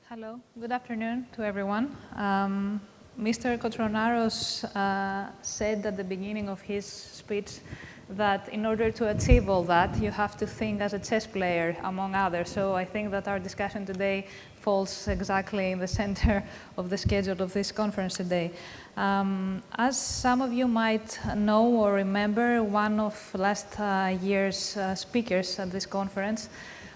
Hello, good afternoon to everyone. Mr. Kotronaros said at the beginning of his speech that in order to achieve all that, you have to think as a chess player, among others. So I think that our discussion today falls exactly in the center of the schedule of this conference today. As some of you might know or remember, one of last year's speakers at this conference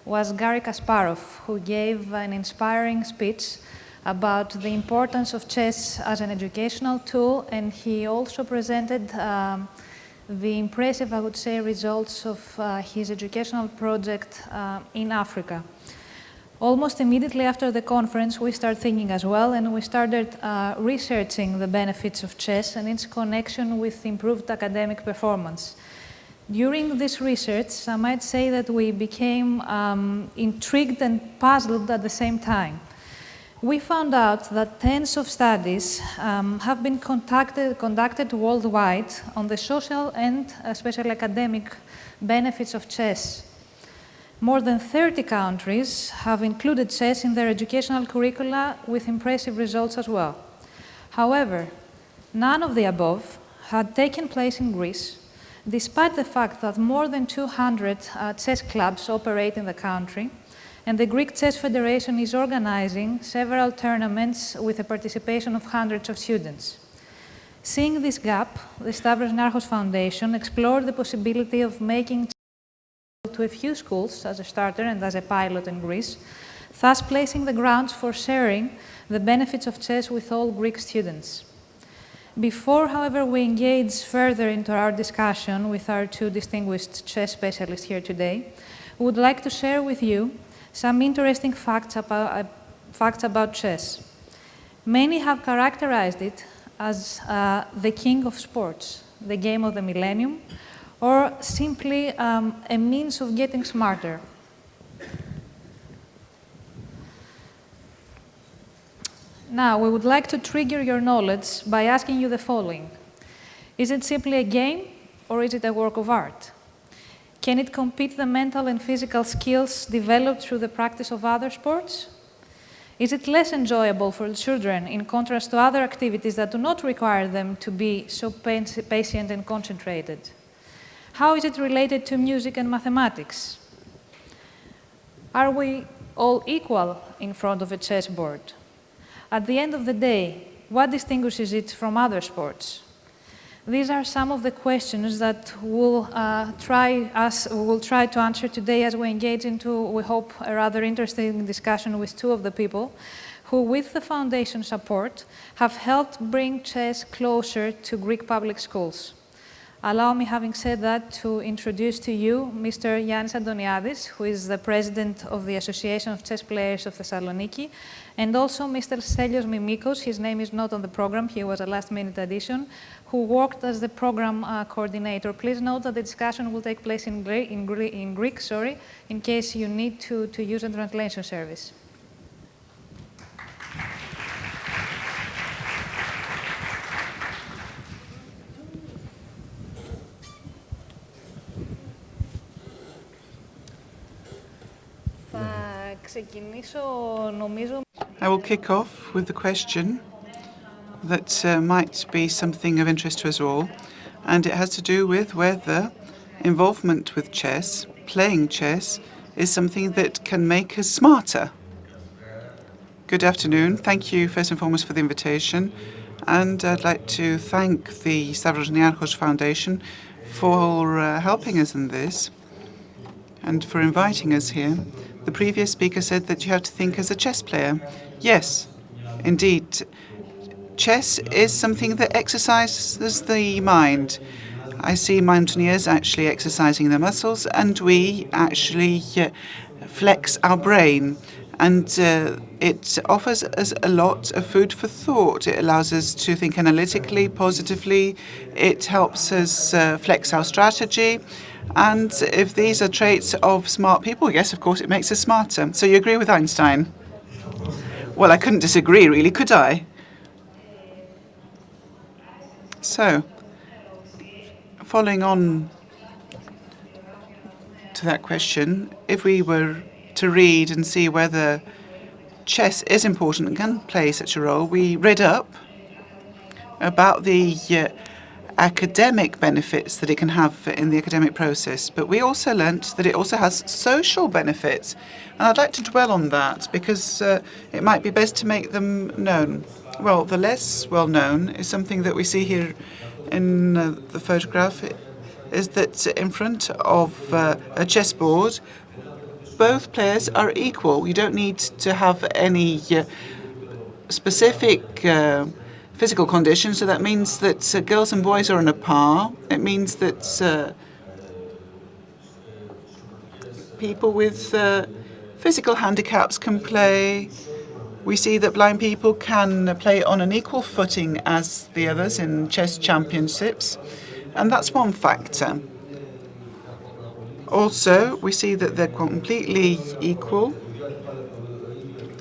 was Garry Kasparov, who gave an inspiring speech about the importance of chess as an educational tool, and he also presented the impressive, I would say, results of his educational project in Africa. Almost immediately after the conference, we started thinking as well, and we started researching the benefits of chess and its connection with improved academic performance. During this research, I might say that we became intrigued and puzzled at the same time. We found out that tens of studies have been conducted worldwide on the social and especially academic benefits of chess. More than 30 countries have included chess in their educational curricula with impressive results as well. However, none of the above had taken place in Greece, despite the fact that more than 200 chess clubs operate in the country, and the Greek Chess Federation is organizing several tournaments with the participation of hundreds of students. Seeing this gap, the Stavros Niarchos Foundation explored the possibility of making chess to a few schools as a starter and as a pilot in Greece, thus placing the grounds for sharing the benefits of chess with all Greek students. Before, however, we engage further into our discussion with our two distinguished chess specialists here today, we would like to share with you some interesting facts about chess. Many have characterized it as the king of sports, the game of the millennium, or simply a means of getting smarter. Now, we would like to trigger your knowledge by asking you the following. Is it simply a game, or is it a work of art? Can it compete the mental and physical skills developed through the practice of other sports? Is it less enjoyable for children in contrast to other activities that do not require them to be so patient and concentrated? How is it related to music and mathematics? Are we all equal in front of a chessboard? At the end of the day, what distinguishes it from other sports? These are some of the questions that we'll try to answer today as we engage into, we hope, a rather interesting discussion with two of the people who, with the foundation support, have helped bring chess closer to Greek public schools. Allow me, having said that, to introduce to you Mr. Yiannis Antoniadis, who is the president of the Association of Chess Players of Thessaloniki, and also Mr. Stelios Mimikos, his name is not on the program, he was a last-minute addition, who worked as the program coordinator. Please note that the discussion will take place in Greek, in case you need to use a translation service. I will kick off with the question that might be something of interest to us all, and it has to do with whether involvement with chess, playing chess, is something that can make us smarter. Good afternoon. Thank you, first and foremost, for the invitation, and I'd like to thank the Stavros Niarchos Foundation for helping us in this and for inviting us here. The previous speaker said that you have to think as a chess player. Yes, indeed. Chess is something that exercises the mind. I see mountaineers actually exercising their muscles, and we actually flex our brain. And it offers us a lot of food for thought. It allows us to think analytically, positively. It helps us flex our strategy. And if these are traits of smart people, yes, of course, it makes us smarter. So you agree with Einstein? Well, I couldn't disagree, really, could I? So, following on to that question, if we were to read and see whether chess is important and can play such a role, we read up about the academic benefits that it can have in the academic process. But we also learnt that it also has social benefits. And I'd like to dwell on that because it might be best to make them known. Well, the less well known is something that we see here in the photograph, is that in front of a chessboard, both players are equal. You don't need to have any specific physical conditions. So that means that girls and boys are on a par. It means that people with physical handicaps can play. We see that blind people can play on an equal footing as the others in chess championships. And that's one factor. Also, we see that they're completely equal.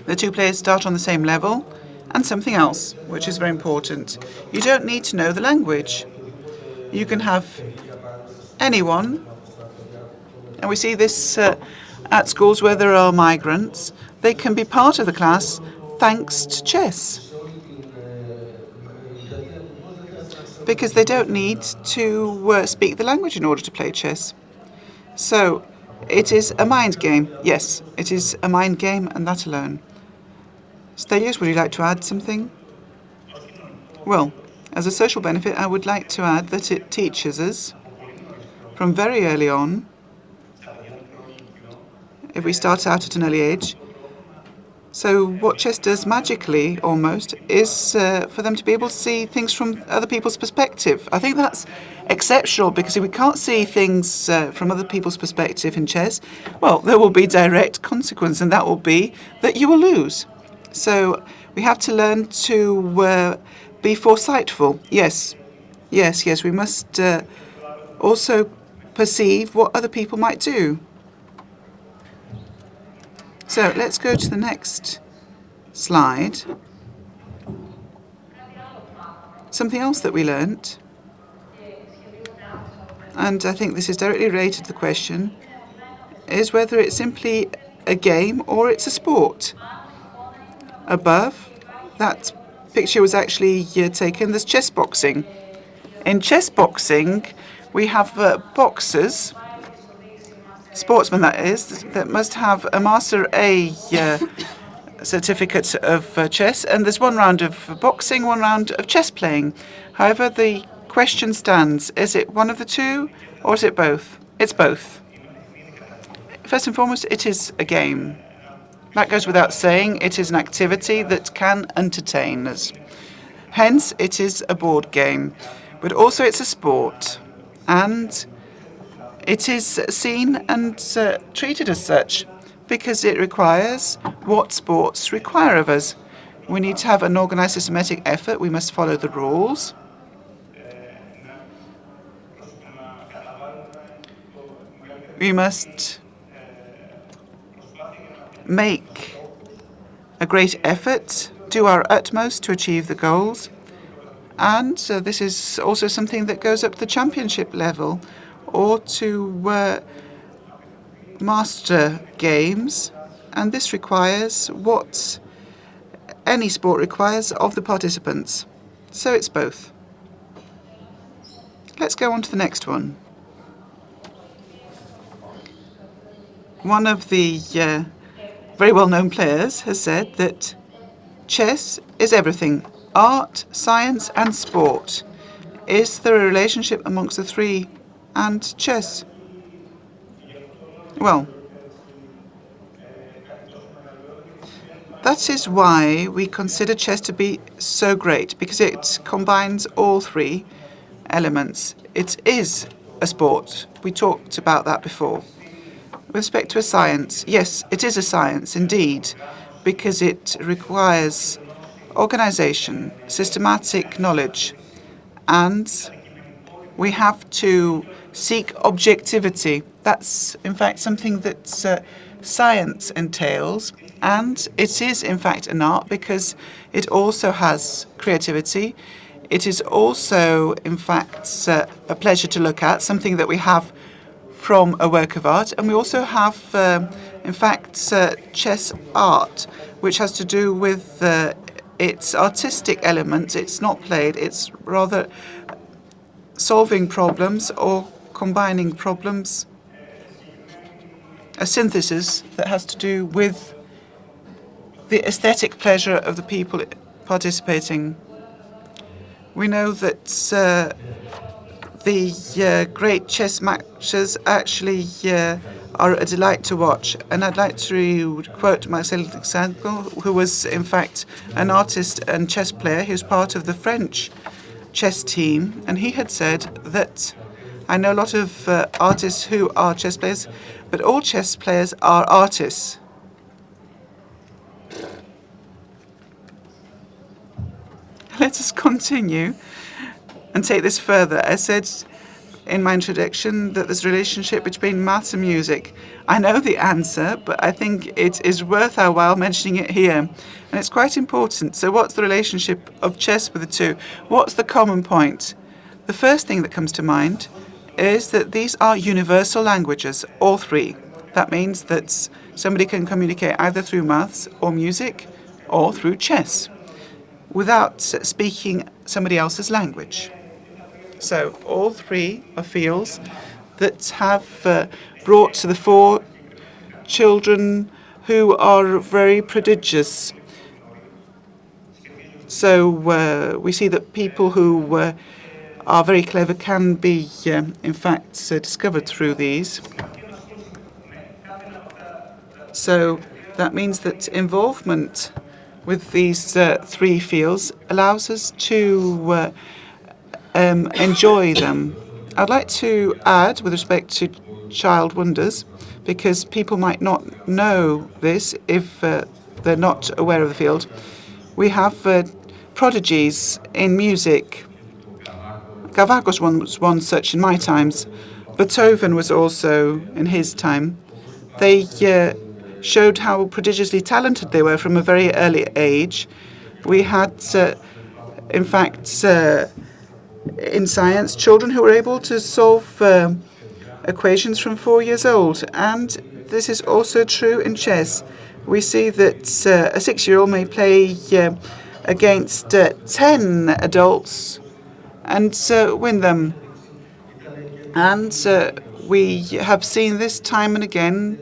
The two players start on the same level. And something else, which is very important. You don't need to know the language. You can have anyone, and we see this at schools where there are migrants. They can be part of the class thanks to chess. Because they don't need to speak the language in order to play chess. So, it is a mind game. Yes, it is a mind game, and that alone. Stelios, would you like to add something? Well, as a social benefit, I would like to add that it teaches us from very early on, if we start out at an early age. So what chess does magically, almost, is for them to be able to see things from other people's perspective. I think that's exceptional, because if we can't see things from other people's perspective in chess, well, there will be direct consequence, and that will be that you will lose. So we have to learn to be foresightful. Yes, we must also perceive what other people might do. So let's go to the next slide. Something else that we learnt, and I think this is directly related to the question, is whether it's simply a game or it's a sport. Above, that picture was actually taken. There's chess boxing. In chess boxing, we have boxers, sportsmen that is, that must have a Master A certificate of chess, and there's one round of boxing, one round of chess playing. However, the question stands, is it one of the two, or is it both? It's both. First and foremost, it is a game. That goes without saying. It is an activity that can entertain us. Hence, it is a board game. But also it's a sport. And it is seen and treated as such because it requires what sports require of us. We need to have an organized systematic effort. We must follow the rules. We must make a great effort, do our utmost to achieve the goals. And this is also something that goes up to the championship level or to master games. And this requires what any sport requires of the participants. So it's both. Let's go on to the next one. One of the very well-known players has said that chess is everything. Art, science and sport. Is there a relationship amongst the three and chess? Well, that is why we consider chess to be so great, because it combines all three elements. It is a sport. We talked about that before. With respect to a science, yes, it is a science indeed, because it requires organization, systematic knowledge, and we have to seek objectivity. That's, in fact, something that science entails, and it is, in fact, an art because it also has creativity. It is also, in fact, a pleasure to look at, something that we have from a work of art. And we also have, in fact, chess art, which has to do with its artistic elements. It's not played, it's rather solving problems or combining problems, a synthesis that has to do with the aesthetic pleasure of the people participating. We know that the great chess matches actually are a delight to watch. And I'd like to quote Marcel Alexandre, who was in fact an artist and chess player. He was part of the French chess team, and he had said that I know a lot of artists who are chess players, but all chess players are artists. Let us continue and take this further. I said in my introduction that there's a relationship between maths and music. I know the answer, but I think it is worth our while mentioning it here. And it's quite important. So what's the relationship of chess with the two? What's the common point? The first thing that comes to mind is that these are universal languages, all three. That means that somebody can communicate either through maths or music or through chess without speaking somebody else's language. So all three are fields that have brought to the fore children who are very prodigious. So we see that people who are very clever can be, in fact, discovered through these. So that means that involvement with these three fields allows us to enjoy them. I'd like to add, with respect to child wonders, because people might not know this if they're not aware of the field, we have prodigies in music. Kavakos was one such in my times. Beethoven was also in his time. They showed how prodigiously talented they were from a very early age. We had, in fact, in science, children who were able to solve equations from 4 years old. And this is also true in chess. We see that a 6-year-old may play against 10 adults and win them. And we have seen this time and again.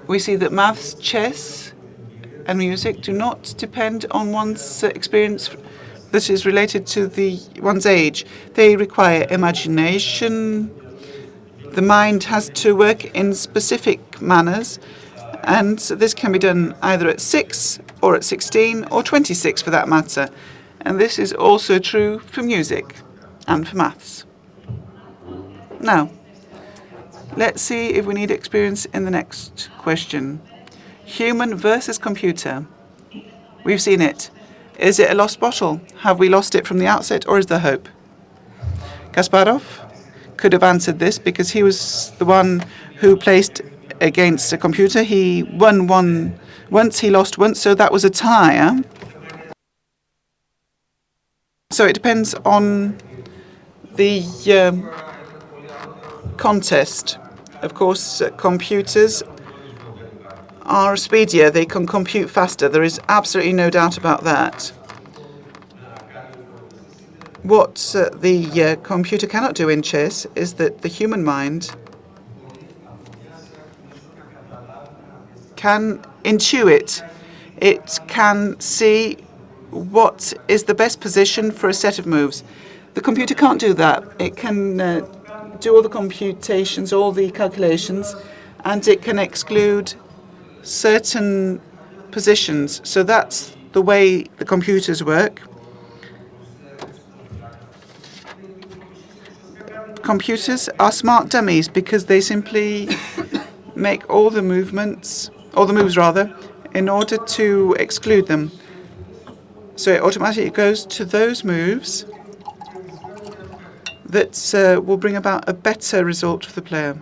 We see that maths, chess, and music do not depend on one's experience that is related to one's age. They require imagination. The mind has to work in specific manners, and this can be done either at 6 or at 16 or 26 for that matter. And this is also true for music and for maths. Now, let's see if we need experience in the next question. Human versus computer. We've seen it. Is it a lost bottle? Have we lost it from the outset, or is there hope? Kasparov could have answered this because he was the one who placed against a computer. He won once, he lost once, so that was a tie. So it depends on the contest. Of course, computers are speedier. They can compute faster. There is absolutely no doubt about that. What the computer cannot do in chess is that the human mind can intuit. It can see what is the best position for a set of moves. The computer can't do that. It can do all the computations, all the calculations, and it can exclude certain positions. So that's the way the computers work. Computers are smart dummies because they simply make all the moves in order to exclude them. So it automatically goes to those moves that will bring about a better result for the player.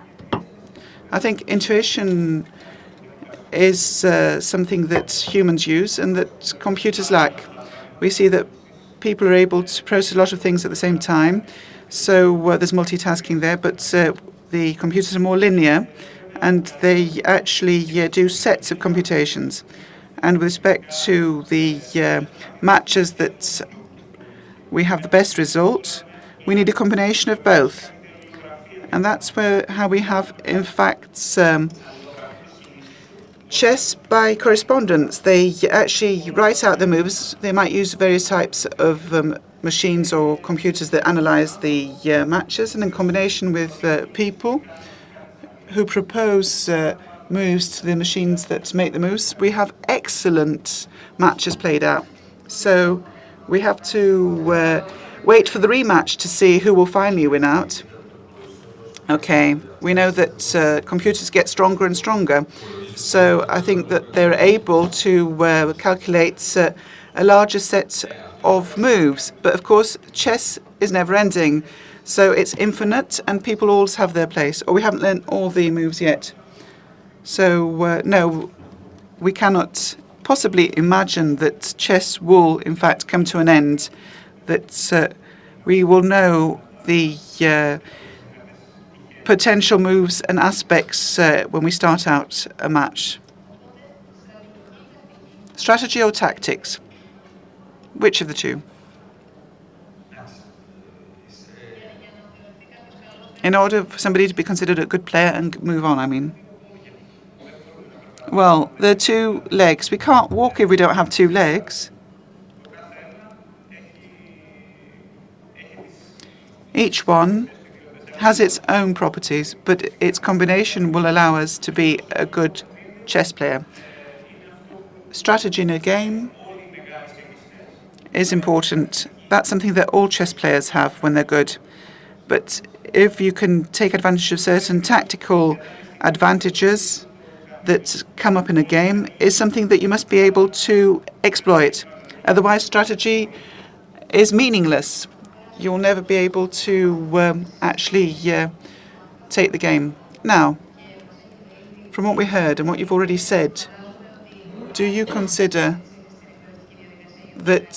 I think intuition is something that humans use and that computers lack. We see that people are able to process a lot of things at the same time, so there's multitasking there, but the computers are more linear, and they actually do sets of computations. And with respect to the matches that we have the best result, we need a combination of both. And that's how we have, in fact, chess by correspondence. They actually write out the moves. They might use various types of machines or computers that analyze the matches, and in combination with people who propose moves to the machines that make the moves, we have excellent matches played out. So we have to wait for the rematch to see who will finally win out. Okay, we know that computers get stronger and stronger, so I think that they're able to calculate a larger set of moves. But of course, chess is never-ending, so it's infinite, and people always have their place. Or we haven't learned all the moves yet. So no, we cannot possibly imagine that chess will, in fact, come to an end. That we will know the potential moves and aspects when we start out a match. Strategy or tactics? Which of the two? In order for somebody to be considered a good player and move on, I mean. Well, there are two legs. We can't walk if we don't have two legs. Each one has its own properties, but its combination will allow us to be a good chess player. Strategy in a game is important. That's something that all chess players have when they're good. But if you can take advantage of certain tactical advantages that come up in a game, is something that you must be able to exploit. Otherwise, strategy is meaningless. You'll never be able to actually take the game. Now, from what we heard and what you've already said, do you consider that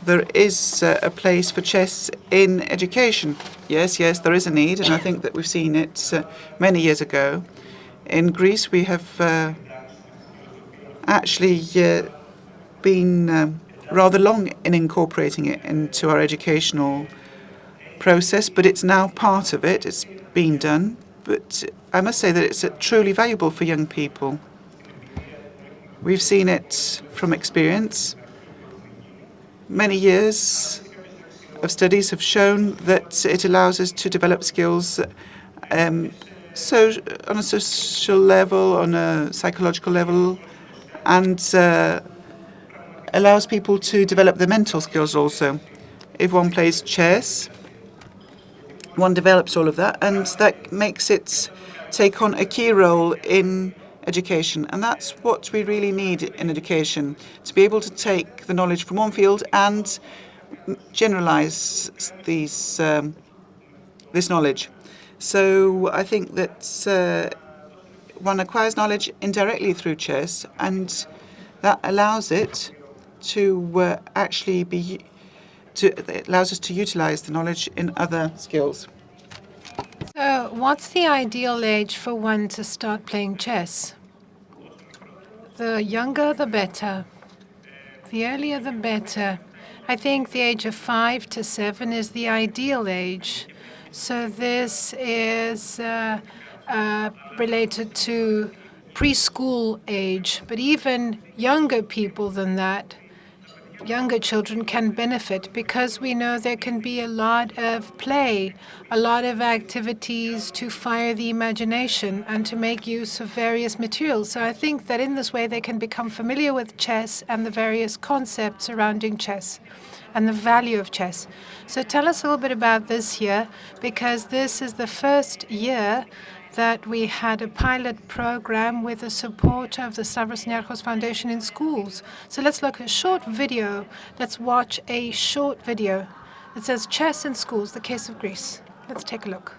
there is a place for chess in education? Yes, there is a need, and I think that we've seen it many years ago. In Greece, we have actually been rather long in incorporating it into our educational process, but it's now part of it. It's been done. But I must say that it's truly valuable for young people. We've seen it from experience. Many years of studies have shown that it allows us to develop skills so on a social level, on a psychological level, and allows people to develop their mental skills also. If one plays chess, one develops all of that, and that makes it take on a key role in education. And that's what we really need in education, to be able to take the knowledge from one field and generalize this knowledge. So I think that one acquires knowledge indirectly through chess, and that allows it to it allows us to utilize the knowledge in other skills. So what's the ideal age for one to start playing chess? The younger, the better. The earlier, the better. I think the age of 5 to 7 is the ideal age. So this is related to preschool age, but even younger people than that, younger children can benefit because we know there can be a lot of play, a lot of activities to fire the imagination and to make use of various materials. So I think that in this way they can become familiar with chess and the various concepts surrounding chess and the value of chess. So tell us a little bit about this year, because this is the first year that we had a pilot program with the support of the Stavros Niarchos Foundation in schools. So let's look at a short video. Let's watch a short video. It says Chess in Schools, the Case of Greece. Let's take a look.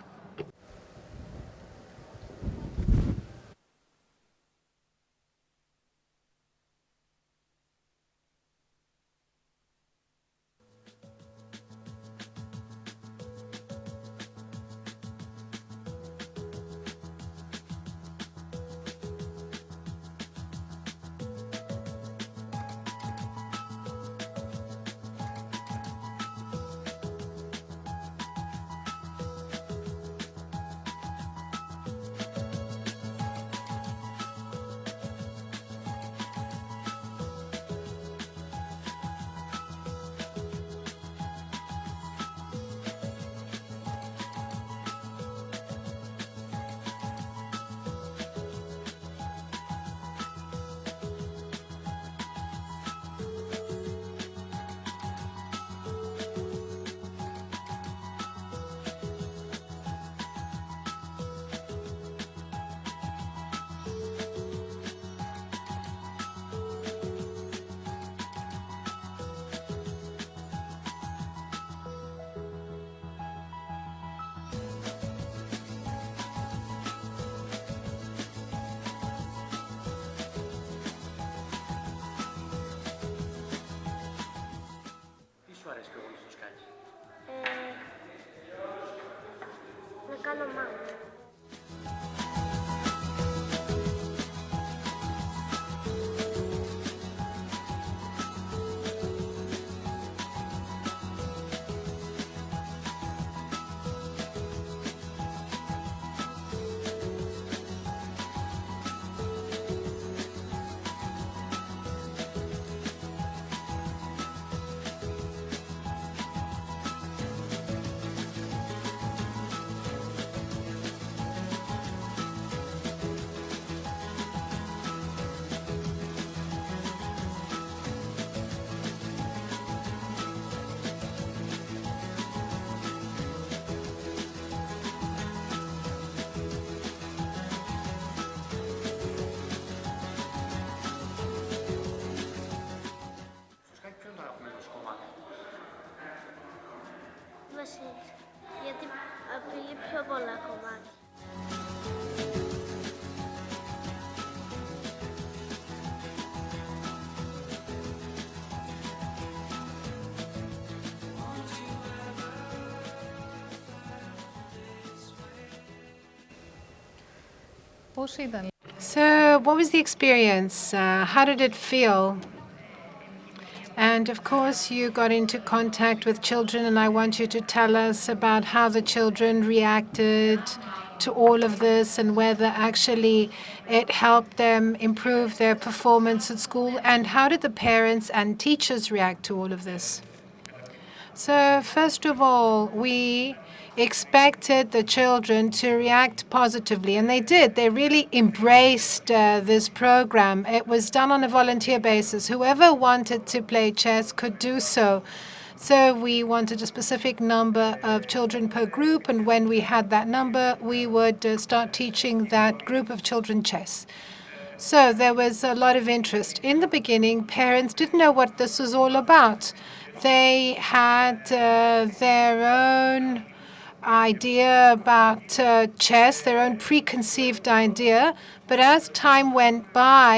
πολλά κομμάτια. Πώς ήταν? So, what was the experience? How did it feel? And of course, you got into contact with children, and I want you to tell us about how the children reacted to all of this and whether actually it helped them improve their performance at school. And how did the parents and teachers react to all of this? So, first of all, we expected the children to react positively, and they did. They really embraced this program. It was done on a volunteer basis. Whoever wanted to play chess could do so. So we wanted a specific number of children per group, and when we had that number, we would start teaching that group of children chess. So there was a lot of interest. In the beginning, parents didn't know what this was all about. They had their own idea about chess, their own preconceived idea. But as time went by,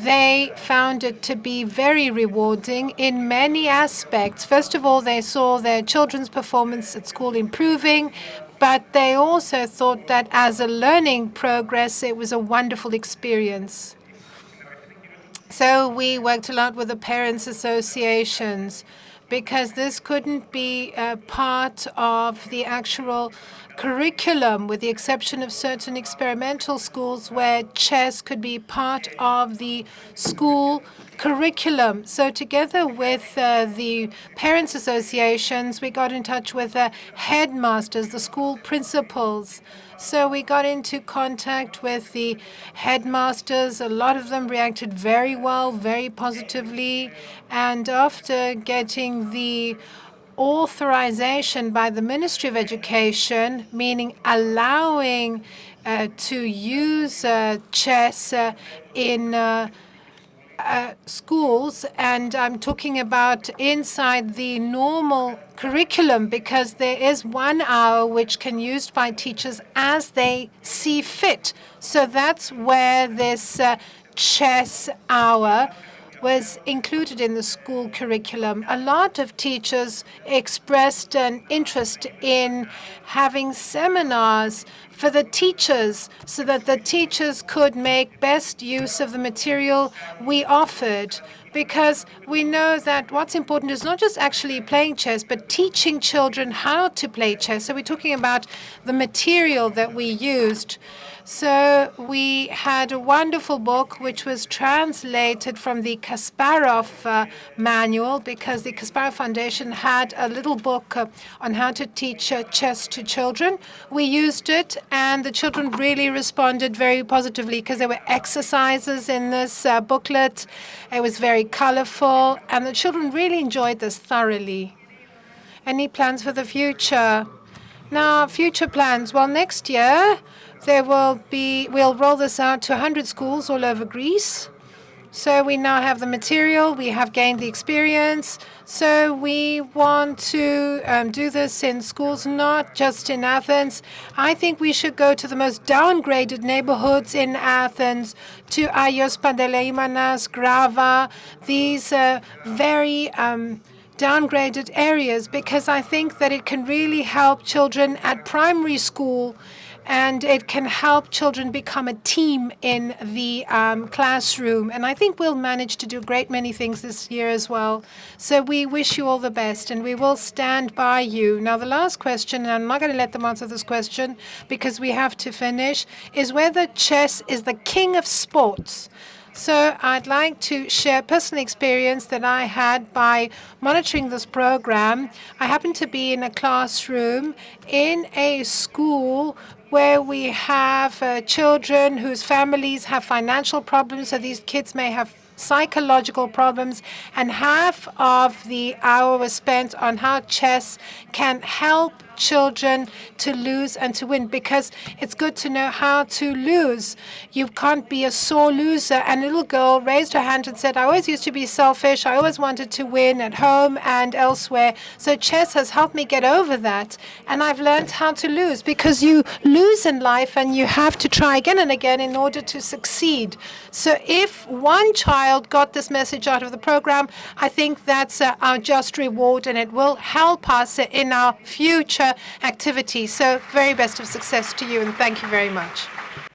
they found it to be very rewarding in many aspects. First of all, they saw their children's performance at school improving, but they also thought that as a learning progress, it was a wonderful experience. So we worked a lot with the parents' associations, because this couldn't be part of the actual curriculum, with the exception of certain experimental schools where chess could be part of the school curriculum. So together with the parents' associations, we got in touch with the headmasters, the school principals. So we got into contact with the headmasters. A lot of them reacted very well, very positively. And after getting the authorization by the Ministry of Education, meaning allowing to use chess in schools, and I'm talking about inside the normal curriculum, because there is 1 hour which can be used by teachers as they see fit. So that's where this chess hour was included in the school curriculum. A lot of teachers expressed an interest in having seminars for the teachers so that the teachers could make best use of the material we offered. Because we know that what's important is not just actually playing chess, but teaching children how to play chess. So we're talking about the material that we used. So we had a wonderful book which was translated from the Kasparov manual, because the Kasparov Foundation had a little book on how to teach chess to children. We used it, and the children really responded very positively, because there were exercises in this booklet. It was very colorful, and the children really enjoyed this thoroughly. Any plans for the future? Now, future plans. Well, next year, we'll roll this out to 100 schools all over Greece. So we now have the material, we have gained the experience. So we want to do this in schools, not just in Athens. I think we should go to the most downgraded neighborhoods in Athens, to Agios Panteleimanas, Grava, these very downgraded areas, because I think that it can really help children at primary school, and it can help children become a team in the classroom. And I think we'll manage to do a great many things this year as well. So we wish you all the best, and we will stand by you. Now, the last question, and I'm not going to let them answer this question because we have to finish, is whether chess is the king of sports. So I'd like to share personal experience that I had by monitoring this program. I happened to be in a classroom in a school where we have children whose families have financial problems. So these kids may have psychological problems, and half of the hour was spent on how chess can help children to lose and to win, because it's good to know how to lose. You can't be a sore loser. And a little girl raised her hand and said, I always used to be selfish. I always wanted to win at home and elsewhere. So chess has helped me get over that. And I've learned how to lose, because you lose in life and you have to try again and again in order to succeed. So if one child got this message out of the program, I think that's our just reward, and it will help us in our future activities. So very best of success to you, and thank you very much.